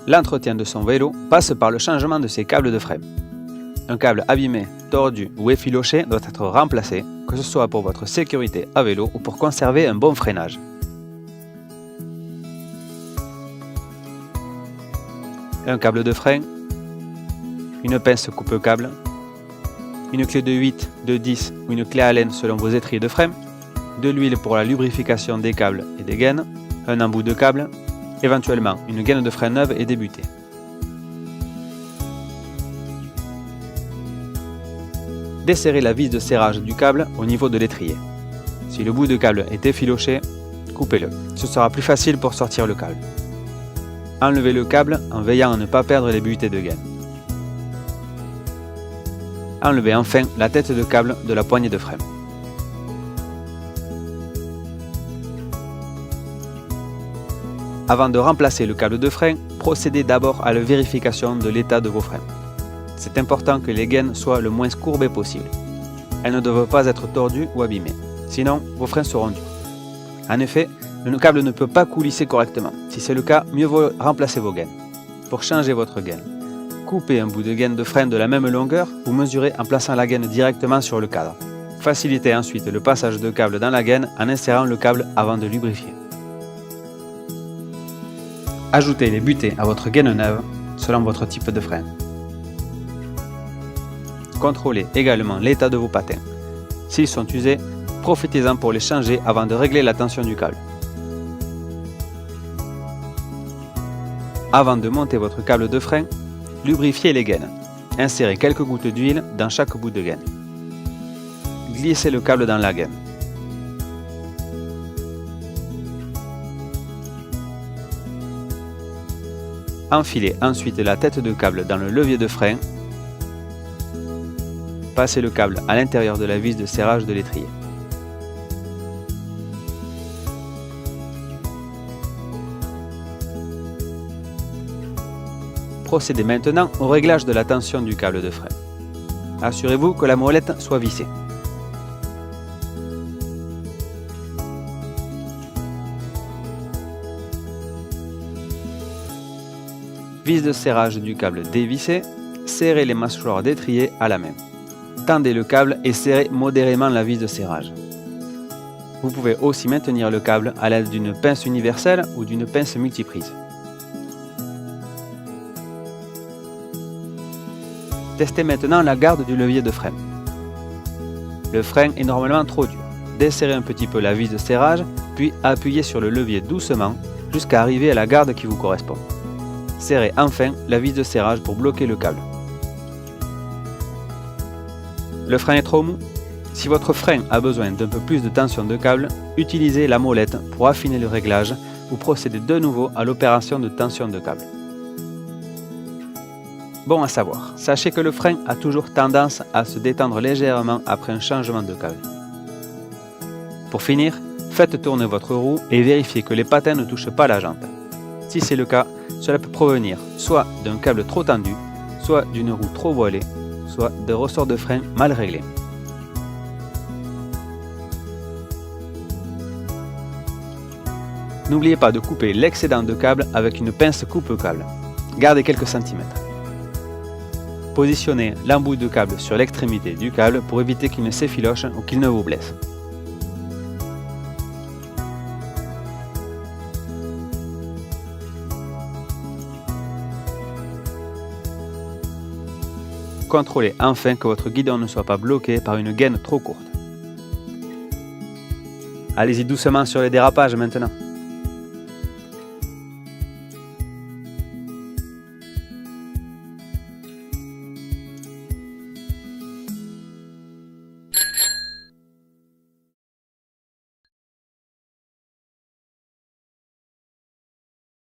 L'entretien de son vélo passe par le changement de ses câbles de frein. Un câble abîmé, tordu ou effiloché doit être remplacé, que ce soit pour votre sécurité à vélo ou pour conserver un bon freinage. Un câble de frein, une pince coupe-câble, une clé de 8, de 10 ou une clé Allen selon vos étriers de frein, de l'huile pour la lubrification des câbles et des gaines, un embout de câble, éventuellement une gaine de frein neuve et débutée. Desserrez la vis de serrage du câble au niveau de l'étrier. Si le bout de câble est effiloché, coupez-le. Ce sera plus facile pour sortir le câble. Enlevez le câble en veillant à ne pas perdre les butées de gaine. Enlevez enfin la tête de câble de la poignée de frein. Avant de remplacer le câble de frein, procédez d'abord à la vérification de l'état de vos freins. C'est important que les gaines soient le moins courbées possible. Elles ne doivent pas être tordues ou abîmées, sinon vos freins seront durs. En effet, le câble ne peut pas coulisser correctement. Si c'est le cas, mieux vaut remplacer vos gaines. Pour changer votre gaine, coupez un bout de gaine de frein de la même longueur ou mesurez en plaçant la gaine directement sur le cadre. Facilitez ensuite le passage de câble dans la gaine en insérant le câble avant de lubrifier. Ajoutez les butées à votre gaine neuve selon votre type de frein. Contrôlez également l'état de vos patins. S'ils sont usés, profitez-en pour les changer avant de régler la tension du câble. Avant de monter votre câble de frein, lubrifiez les gaines. Insérez quelques gouttes d'huile dans chaque bout de gaine. Glissez le câble dans la gaine. Enfilez ensuite la tête de câble dans le levier de frein. Passez le câble à l'intérieur de la vis de serrage de l'étrier. Procédez maintenant au réglage de la tension du câble de frein. Assurez-vous que la molette soit vissée. Vis de serrage du câble dévissée, serrez les mâchoires d'étrier à la main. Tendez le câble et serrez modérément la vis de serrage. Vous pouvez aussi maintenir le câble à l'aide d'une pince universelle ou d'une pince multiprise. Testez maintenant la garde du levier de frein. Le frein est normalement trop dur. Desserrez un petit peu la vis de serrage, puis appuyez sur le levier doucement jusqu'à arriver à la garde qui vous correspond. Serrez enfin la vis de serrage pour bloquer le câble. Le frein est trop mou? Si votre frein a besoin d'un peu plus de tension de câble, utilisez la molette pour affiner le réglage ou procédez de nouveau à l'opération de tension de câble. Bon à savoir, sachez que le frein a toujours tendance à se détendre légèrement après un changement de câble. Pour finir, faites tourner votre roue et vérifiez que les patins ne touchent pas la jante. Si c'est le cas, cela peut provenir soit d'un câble trop tendu, soit d'une roue trop voilée, soit de ressorts de frein mal réglés. N'oubliez pas de couper l'excédent de câble avec une pince coupe-câble. Gardez quelques centimètres. Positionnez l'embout de câble sur l'extrémité du câble pour éviter qu'il ne s'effiloche ou qu'il ne vous blesse. Contrôlez enfin que votre guidon ne soit pas bloqué par une gaine trop courte. Allez-y doucement sur les dérapages maintenant.